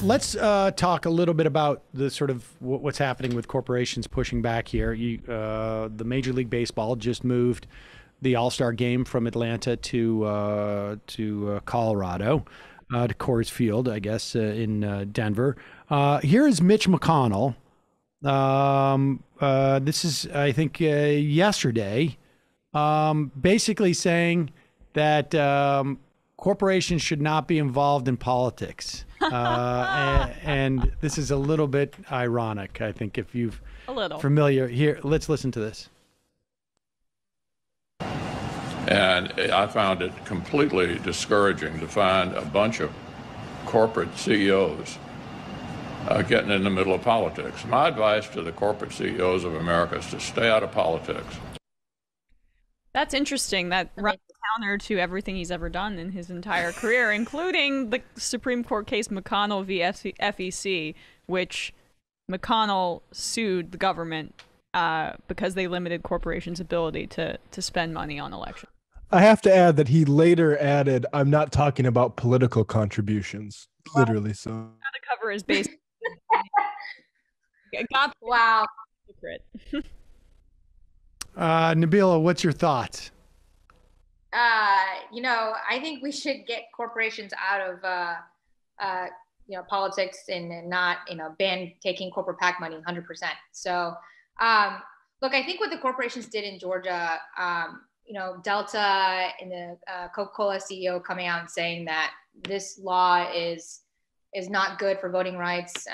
Let's talk a little bit about the sort of what's happening with corporations pushing back here. The Major League Baseball just moved the All-Star game from Atlanta to Colorado, to Coors Field, I guess, in Denver. Here is Mitch McConnell. This is, I think, yesterday, basically saying that corporations should not be involved in politics. And this is a little bit ironic, I think, if you've familiar here. Let's listen to this. And I found it completely discouraging to find a bunch of corporate CEOs getting in the middle of politics. My advice to the corporate CEOs of America is to stay out of politics. That's interesting. That runs counter to everything he's ever done in his entire career, including the Supreme Court case McConnell v. FEC, which McConnell sued the government because they limited corporations' ability to spend money on elections. I have to add that he later added, "I'm not talking about political contributions." Literally, so. How to cover his base. Wow. Secret. Nabilah, what's your thoughts? I think we should get corporations out of, politics and not, ban taking corporate PAC money 100%. So, look, I think what the corporations did in Georgia, Delta and the Coca-Cola CEO coming out and saying that this law is not good for voting rights.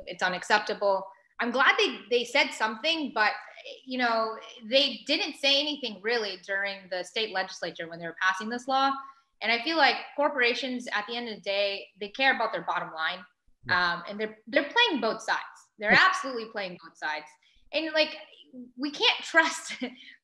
It's unacceptable. I'm glad they said something, but they didn't say anything really during the state legislature when they were passing this law. And I feel like corporations, at the end of the day, they care about their bottom line, and they're playing both sides. They're absolutely playing both sides, and we can't trust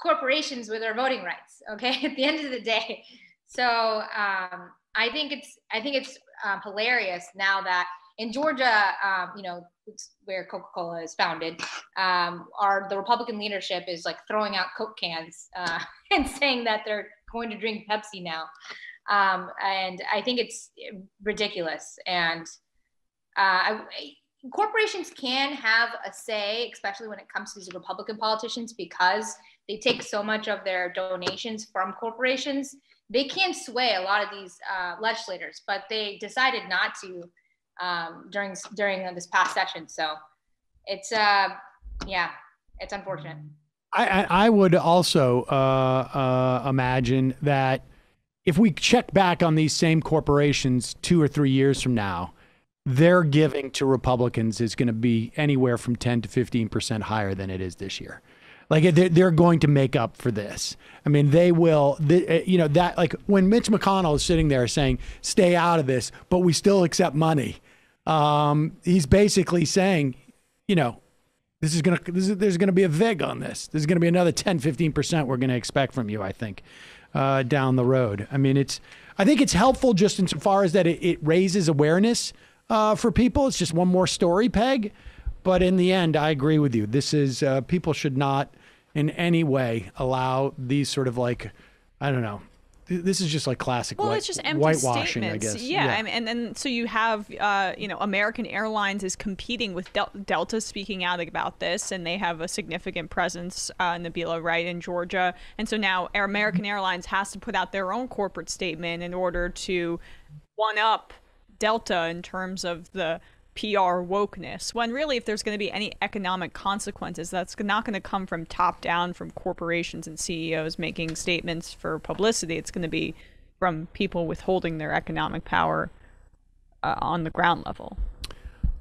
corporations with our voting rights. Okay, at the end of the day, so I think it's hilarious now that in Georgia, where Coca-Cola is founded, the Republican leadership is throwing out Coke cans and saying that they're going to drink Pepsi now. And I think it's ridiculous. And corporations can have a say, especially when it comes to these Republican politicians, because they take so much of their donations from corporations. They can sway a lot of these legislators, but they decided not to during this past session. So it's it's unfortunate. I would also imagine that if we check back on these same corporations 2 or 3 years from now, their giving to Republicans is going to be anywhere from 10 to 15% higher than it is this year. They're going to make up for this. I mean, they will, when Mitch McConnell is sitting there saying, stay out of this, but we still accept money. He's basically saying, there's going to be a VIG on this. There's going to be another 10, 15% we're going to expect from you, I think, down the road. I mean, I think it's helpful just insofar as that it raises awareness for people. It's just one more story peg. But in the end, I agree with you. This is, people should not in any way allow these sort of I don't know. This is just classic it's just empty whitewashing, statements. I guess. Yeah. And then so you have, American Airlines is competing with Delta speaking out about this, and they have a significant presence, Nabilah, right, in Georgia. And so now American Airlines has to put out their own corporate statement in order to one up Delta in terms of the PR wokeness, when really, if there's going to be any economic consequences, that's not going to come from top down, from corporations and CEOs making statements for publicity. It's going to be from people withholding their economic power on the ground level.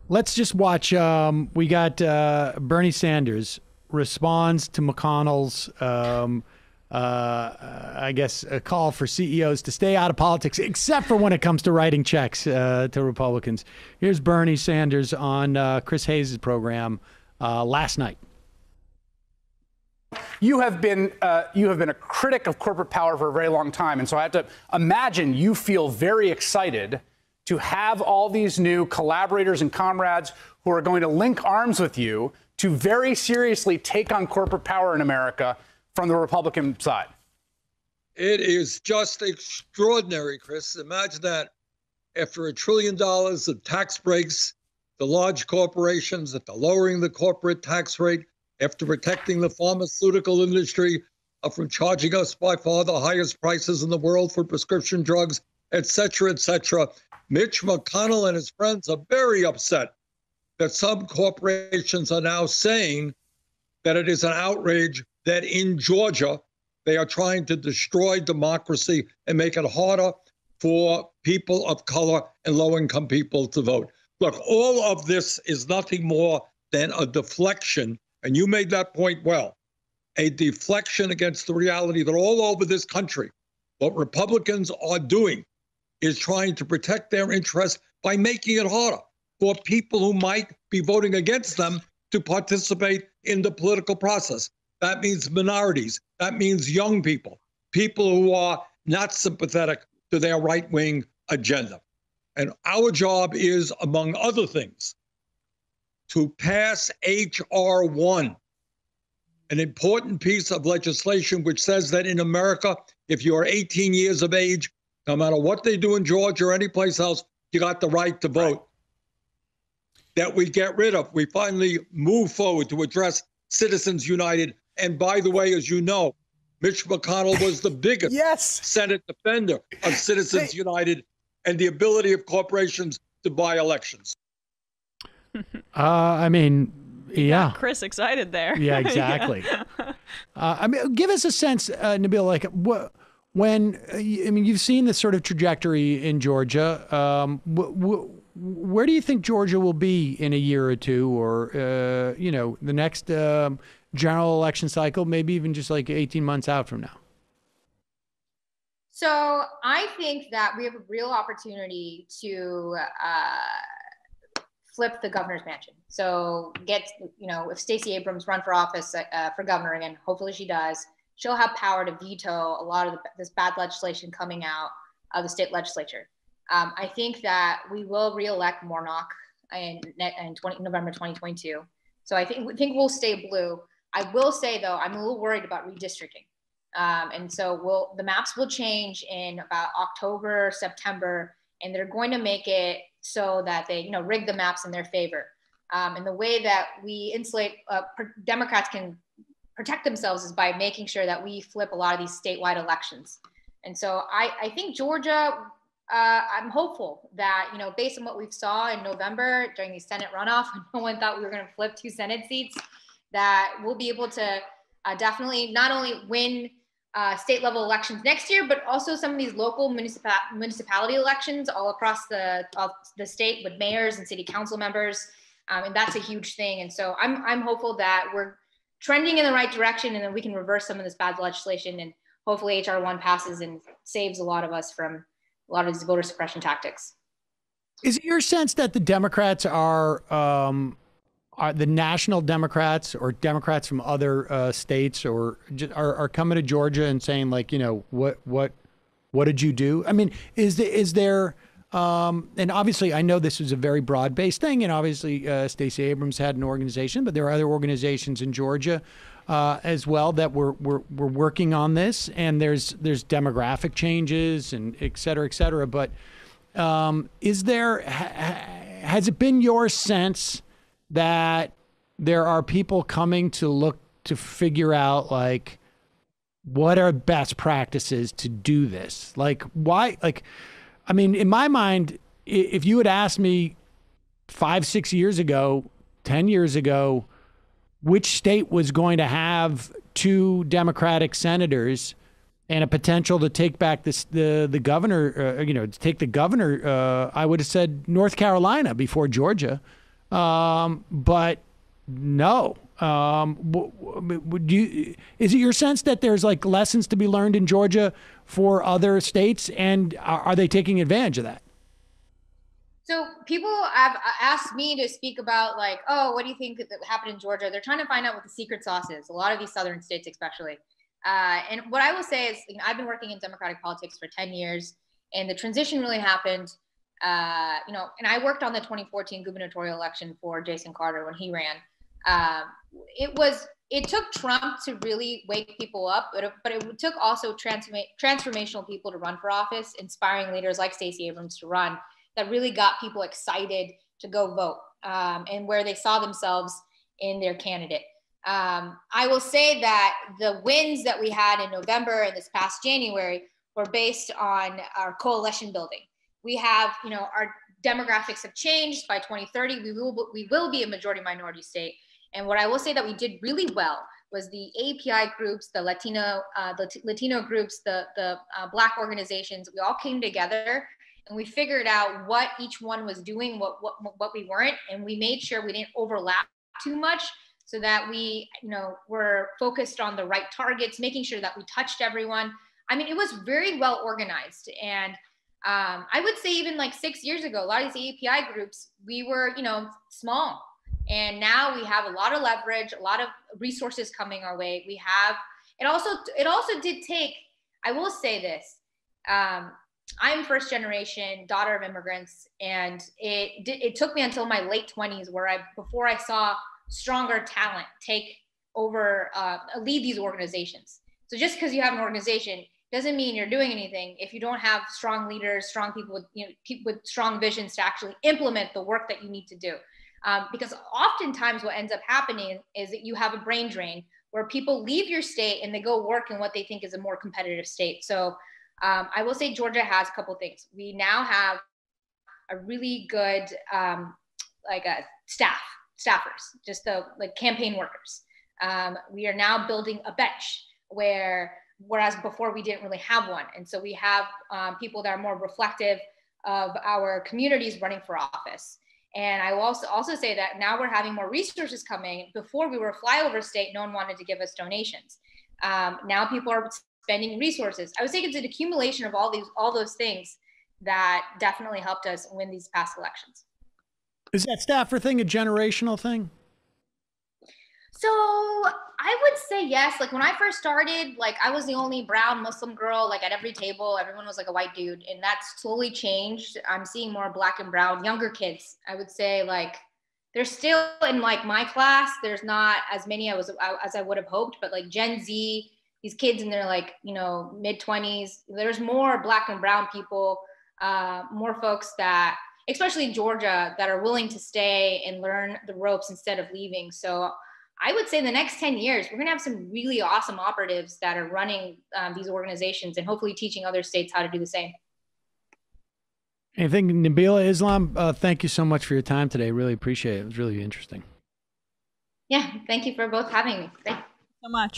Let's just watch. We got Bernie Sanders responds to McConnell's I guess, a call for CEOs to stay out of politics, except for when it comes to writing checks to Republicans. Here's Bernie Sanders on Chris Hayes' program last night. You have been a critic of corporate power for a very long time, and so I have to imagine you feel very excited to have all these new collaborators and comrades who are going to link arms with you to very seriously take on corporate power in America from the Republican side. It is just extraordinary, Chris. Imagine that after $1 trillion of tax breaks, the large corporations, after lowering the corporate tax rate, after protecting the pharmaceutical industry from charging us by far the highest prices in the world for prescription drugs, et cetera, Mitch McConnell and his friends are very upset that some corporations are now saying that it is an outrage that in Georgia, they are trying to destroy democracy and make it harder for people of color and low-income people to vote. Look, all of this is nothing more than a deflection, and you made that point well, a deflection against the reality that all over this country, what Republicans are doing is trying to protect their interests by making it harder for people who might be voting against them to participate in the political process. That means minorities. That means young people, people who are not sympathetic to their right-wing agenda. And our job is, among other things, to pass H.R. 1, an important piece of legislation which says that in America, if you are 18 years of age, no matter what they do in Georgia or anyplace else, you got the right to vote. Right. That we get rid of. We finally move forward to address Citizens United. And by the way, as you know, Mitch McConnell was the biggest Senate defender of Citizens United and the ability of corporations to buy elections. I mean, yeah. Chris excited there. Yeah, exactly. I mean, give us a sense, Nabilah, like when, I mean, you've seen this sort of trajectory in Georgia. Where do you think Georgia will be in a year or two, or, you know, the next general election cycle, maybe even just like 18 months out from now? So I think that we have a real opportunity to flip the governor's mansion. So get, you know, if Stacey Abrams run for office for governor again, hopefully she does, she'll have power to veto a lot of this bad legislation coming out of the state legislature. I think that we will reelect Warnock in November 2022. So I think we'll stay blue. I will say, though, I'm a little worried about redistricting. And so the maps will change in about October, September, and they're going to make it so that they, you know, rig the maps in their favor. And the way that we insulate, Democrats can protect themselves is by making sure that we flip a lot of these statewide elections. And so I think Georgia, I'm hopeful that, you know, based on what we saw in November during the Senate runoff, no one thought we were going to flip 2 Senate seats, that we'll be able to definitely not only win state level elections next year, but also some of these local municipality elections all across the state with mayors and city council members. And that's a huge thing. And so I'm hopeful that we're trending in the right direction and then we can reverse some of this bad legislation and hopefully HR 1 passes and saves a lot of us from a lot of these voter suppression tactics. Is it your sense that the Democrats are the national Democrats or Democrats from other states or are coming to Georgia and saying, like, you know, what did you do? I mean, is there and obviously I know this is a very broad-based thing, and obviously Stacey Abrams had an organization, but there are other organizations in Georgia as well that we're working on this, and there's demographic changes and et cetera, but has it been your sense that there are people coming to look to figure out, like, what are best practices to do this? Like, why? Like, I mean, in my mind, if you had asked me 5, 6 years ago, 10 years ago, which state was going to have 2 Democratic senators and a potential to take back the governor, you know, to take the governor, I would have said North Carolina before Georgia. But no. Is it your sense that there's like lessons to be learned in Georgia for other states, and are they taking advantage of that? So people have asked me to speak about, like, oh, what do you think that happened in Georgia? They're trying to find out what the secret sauce is. A lot of these southern states, especially. And what I will say is, you know, I've been working in Democratic politics for 10 years, and the transition really happened. You know, and I worked on the 2014 gubernatorial election for Jason Carter when he ran. It took Trump to really wake people up, but it took also transformational people to run for office, inspiring leaders like Stacey Abrams to run, that really got people excited to go vote, and where they saw themselves in their candidate. I will say that the wins that we had in November and this past January were based on our coalition building. We have, our demographics have changed. By 2030, we will be a majority minority state. And what I will say that we did really well was the API groups, the Latino groups, the Black organizations. We all came together and we figured out what each one was doing, what we weren't, and we made sure we didn't overlap too much, so that we, were focused on the right targets, making sure that we touched everyone. I mean, it was very well organized. And I would say even like 6 years ago, a lot of these API groups, we were, small. And now we have a lot of leverage, a lot of resources coming our way. We have, it also did take, I will say this, I'm first generation daughter of immigrants, and it took me until my late 20s before I saw stronger talent take over, lead these organizations. So just because you have an organization doesn't mean you're doing anything if you don't have strong leaders, strong people with, people with strong visions to actually implement the work that you need to do. Because oftentimes what ends up happening is that you have a brain drain where people leave your state and they go work in what they think is a more competitive state. So I will say Georgia has a couple of things. We now have a really good staffers, just the campaign workers. We are now building a bench whereas before we didn't really have one. And so we have people that are more reflective of our communities running for office. And I will also say that now we're having more resources coming. Before we were a flyover state, no one wanted to give us donations. Now people are spending resources. I would say it's an accumulation of all those things that definitely helped us win these past elections. Is that staffer thing a generational thing? So I would say yes. Like when I first started, I was the only brown Muslim girl, at every table, everyone was a white dude, and that's slowly changed. I'm seeing more Black and brown, younger kids. I would say they're still in my class. There's not as many as I would have hoped, but Gen Z, these kids in their mid 20s, there's more Black and brown people, more folks that, especially in Georgia, that are willing to stay and learn the ropes instead of leaving. So I would say in the next 10 years, we're going to have some really awesome operatives that are running these organizations and hopefully teaching other states how to do the same. I think Nabilah Islam, thank you so much for your time today. Really appreciate it. It was really interesting. Yeah, thank you for both having me. Thanks so much.